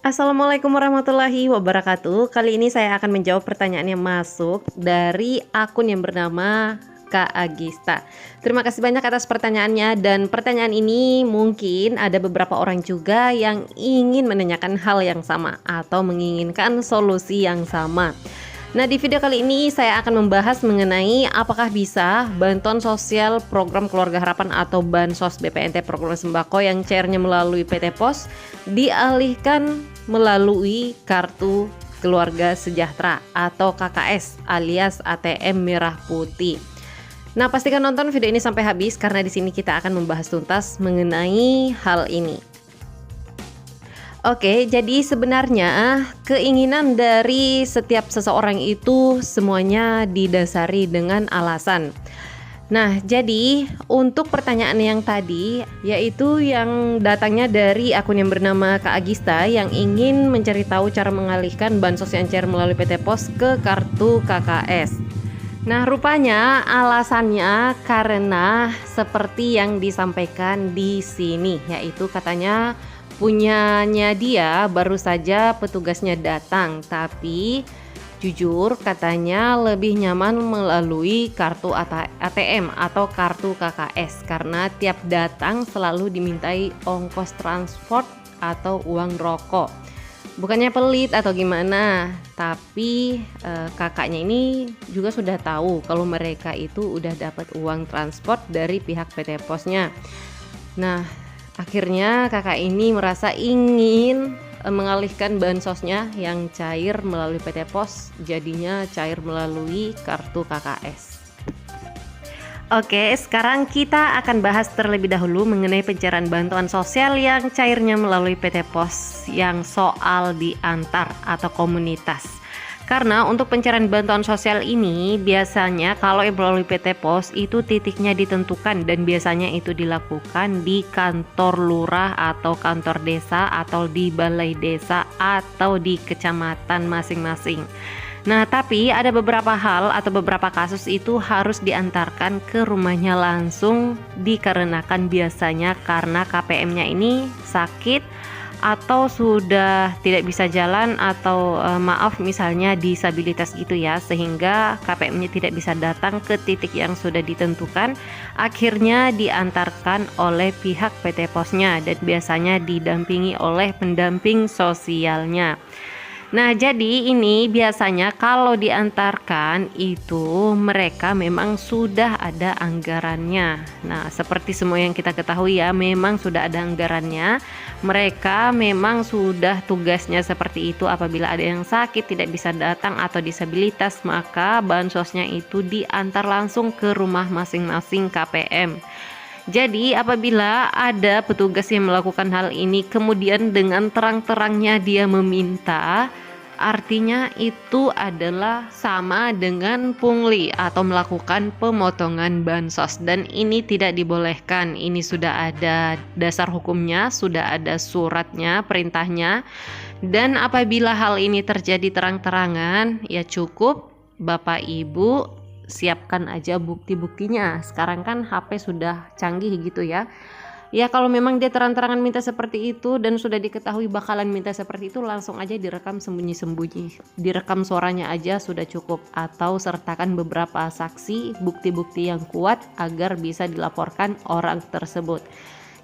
Assalamualaikum warahmatullahi wabarakatuh. Kali ini saya akan menjawab pertanyaan yang masuk dari akun yang bernama Kak Agista. Terima kasih banyak atas pertanyaannya, dan pertanyaan ini mungkin ada beberapa orang juga yang ingin menanyakan hal yang sama atau menginginkan solusi yang sama. Nah, di video kali ini saya akan membahas mengenai apakah bisa bantuan sosial program Keluarga Harapan atau Bansos BPNT program sembako yang cairnya melalui PT Pos dialihkan melalui Kartu Keluarga Sejahtera atau KKS alias ATM Merah Putih. Nah, pastikan nonton video ini sampai habis karena di sini kita akan membahas tuntas mengenai hal ini. Oke, jadi sebenarnya keinginan dari setiap seseorang itu semuanya didasari dengan alasan. Nah, jadi untuk pertanyaan yang tadi, yaitu yang datangnya dari akun yang bernama Kak Agista yang ingin mencari tahu cara mengalihkan bansos yang cair melalui PT Pos ke kartu KKS. Nah, rupanya alasannya karena seperti yang disampaikan di sini, yaitu katanya punyanya dia baru saja petugasnya datang, tapi jujur katanya lebih nyaman melalui kartu ATM atau kartu KKS karena tiap datang selalu dimintai ongkos transport atau uang rokok. Bukannya pelit atau gimana, tapi kakaknya ini juga sudah tahu kalau mereka itu udah dapat uang transport dari pihak PT Posnya. Nah, akhirnya kakak ini merasa ingin mengalihkan bansosnya yang cair melalui PT Pos jadinya cair melalui kartu KKS. Oke, sekarang kita akan bahas terlebih dahulu mengenai pencairan bantuan sosial yang cairnya melalui PT Pos yang soal diantar atau komunitas. Karena untuk pencairan bantuan sosial ini biasanya kalau melalui PT Pos itu titiknya ditentukan dan biasanya itu dilakukan di kantor lurah atau kantor desa atau di balai desa atau di kecamatan masing-masing. Nah, tapi ada beberapa hal atau beberapa kasus itu harus diantarkan ke rumahnya langsung dikarenakan biasanya karena KPM-nya ini sakit atau sudah tidak bisa jalan atau maaf misalnya disabilitas gitu ya, sehingga KPM-nya tidak bisa datang ke titik yang sudah ditentukan, akhirnya diantarkan oleh pihak PT Posnya dan biasanya didampingi oleh pendamping sosialnya. Nah, jadi ini biasanya kalau diantarkan itu mereka memang sudah ada anggarannya. Nah, seperti semua yang kita ketahui ya, memang sudah ada anggarannya. Mereka memang sudah tugasnya seperti itu, apabila ada yang sakit tidak bisa datang atau disabilitas, maka bansosnya itu diantar langsung ke rumah masing-masing KPM. Jadi apabila ada petugas yang melakukan hal ini kemudian dengan terang-terangnya dia meminta, artinya itu adalah sama dengan pungli atau melakukan pemotongan bansos, dan ini tidak dibolehkan. Ini sudah ada dasar hukumnya, sudah ada suratnya, perintahnya. Dan apabila hal ini terjadi terang-terangan, ya cukup Bapak Ibu siapkan aja bukti-buktinya. Sekarang kan HP sudah canggih gitu ya. Ya kalau memang dia terang-terangan minta seperti itu dan sudah diketahui bakalan minta seperti itu, langsung aja direkam sembunyi-sembunyi. Direkam suaranya aja sudah cukup, atau sertakan beberapa saksi, bukti-bukti yang kuat agar bisa dilaporkan orang tersebut.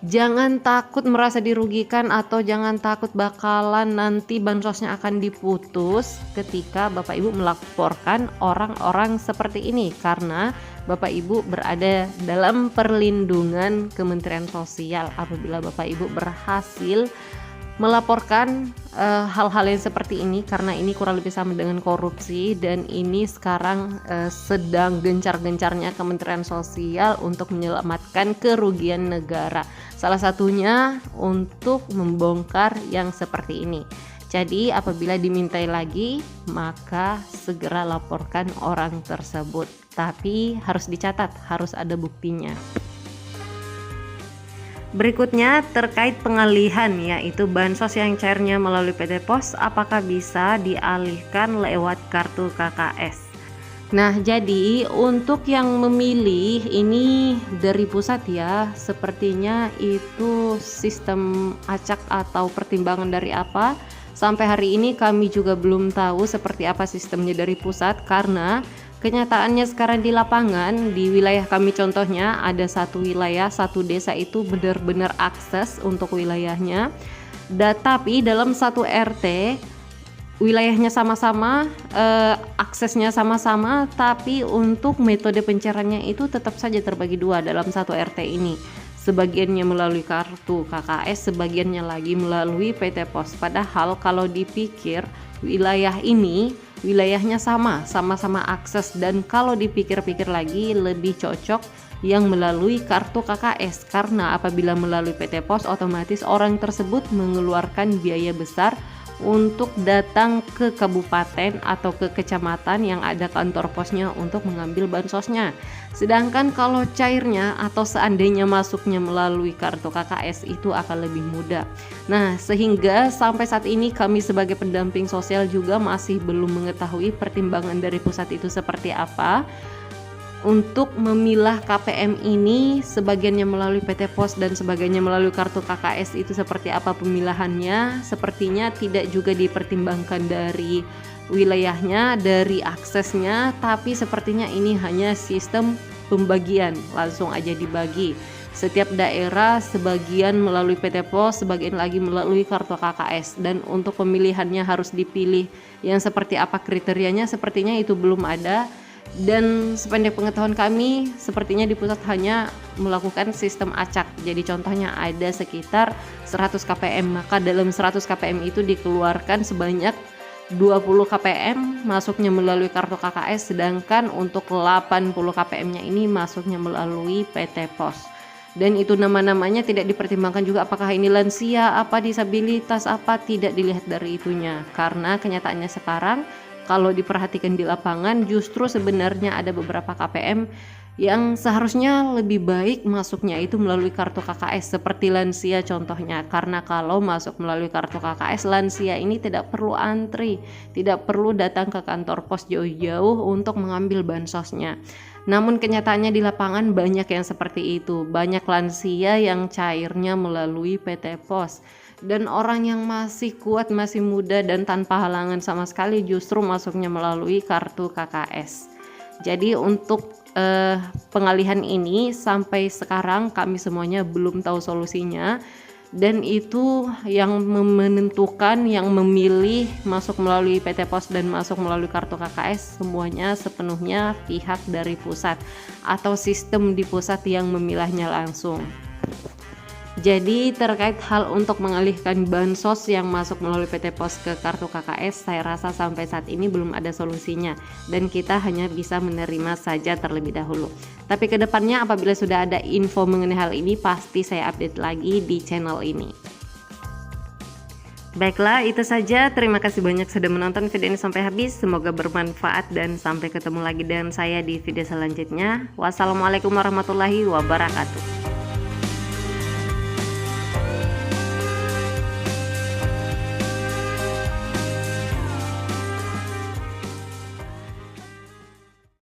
Jangan takut merasa dirugikan atau jangan takut bakalan nanti bansosnya akan diputus ketika Bapak Ibu melaporkan orang-orang seperti ini, karena Bapak Ibu berada dalam perlindungan Kementerian Sosial apabila Bapak Ibu berhasil melaporkan hal-hal yang seperti ini, karena ini kurang lebih sama dengan korupsi dan ini sekarang sedang gencar-gencarnya Kementerian Sosial untuk menyelamatkan kerugian negara. Salah satunya untuk membongkar yang seperti ini. Jadi apabila dimintai lagi maka segera laporkan orang tersebut. Tapi harus dicatat, harus ada buktinya. Berikutnya terkait pengalihan, yaitu bansos yang cairnya melalui PT Pos apakah bisa dialihkan lewat kartu KKS. Nah, jadi untuk yang memilih ini dari pusat ya, sepertinya itu sistem acak atau pertimbangan dari apa? Sampai hari ini kami juga belum tahu seperti apa sistemnya dari pusat, karena kenyataannya sekarang di lapangan di wilayah kami contohnya ada satu wilayah, satu desa itu benar-benar akses untuk wilayahnya. Tapi dalam satu RT wilayahnya sama-sama, aksesnya sama-sama, tapi untuk metode pencairannya itu tetap saja terbagi dua dalam satu RT ini. Sebagiannya melalui kartu KKS, sebagiannya lagi melalui PT Pos. Padahal kalau dipikir wilayah ini wilayahnya sama-sama akses, dan kalau dipikir-pikir lagi lebih cocok yang melalui kartu KKS, karena apabila melalui PT Pos otomatis orang tersebut mengeluarkan biaya besar untuk datang ke kabupaten atau ke kecamatan yang ada kantor posnya untuk mengambil bansosnya. Sedangkan kalau cairnya atau seandainya masuknya melalui kartu KKS itu akan lebih mudah. Nah, sehingga sampai saat ini kami sebagai pendamping sosial juga masih belum mengetahui pertimbangan dari pusat itu seperti apa untuk memilah KPM ini, sebagiannya melalui PT Pos dan sebagiannya melalui kartu KKS. Itu seperti apa pemilahannya, sepertinya tidak juga dipertimbangkan dari wilayahnya, dari aksesnya, tapi sepertinya ini hanya sistem pembagian, langsung aja dibagi. Setiap daerah sebagian melalui PT Pos, sebagian lagi melalui kartu KKS, dan untuk pemilihannya harus dipilih yang seperti apa kriterianya, sepertinya itu belum ada. Dan sependek pengetahuan kami, sepertinya di pusat hanya melakukan sistem acak. Jadi contohnya ada sekitar 100 KPM, maka dalam 100 KPM itu dikeluarkan sebanyak 20 KPM masuknya melalui kartu KKS, sedangkan untuk 80 KPM-nya ini masuknya melalui PT Pos. Dan itu nama-namanya tidak dipertimbangkan juga apakah ini lansia, apa disabilitas, apa, tidak dilihat dari itunya. Karena kenyataannya sekarang kalau diperhatikan di lapangan justru sebenarnya ada beberapa KPM yang seharusnya lebih baik masuknya itu melalui kartu KKS, seperti lansia contohnya. Karena kalau masuk melalui kartu KKS, lansia ini tidak perlu antri, tidak perlu datang ke kantor pos jauh-jauh untuk mengambil bansosnya. Namun kenyataannya di lapangan banyak yang seperti itu, banyak lansia yang cairnya melalui PT Pos. Dan orang yang masih kuat, masih muda dan tanpa halangan sama sekali justru masuknya melalui kartu KKS. Jadi untuk pengalihan ini sampai sekarang kami semuanya belum tahu solusinya, dan itu yang menentukan, yang memilih masuk melalui PT Pos dan masuk melalui kartu KKS semuanya sepenuhnya pihak dari pusat atau sistem di pusat yang memilahnya langsung. Jadi terkait hal untuk mengalihkan bansos yang masuk melalui PT Pos ke kartu KKS, saya rasa sampai saat ini belum ada solusinya dan kita hanya bisa menerima saja terlebih dahulu. Tapi kedepannya apabila sudah ada info mengenai hal ini, pasti saya update lagi di channel ini. Baiklah, itu saja. Terima kasih banyak sudah menonton video ini sampai habis. Semoga bermanfaat dan sampai ketemu lagi dengan saya di video selanjutnya. Wassalamualaikum warahmatullahi wabarakatuh.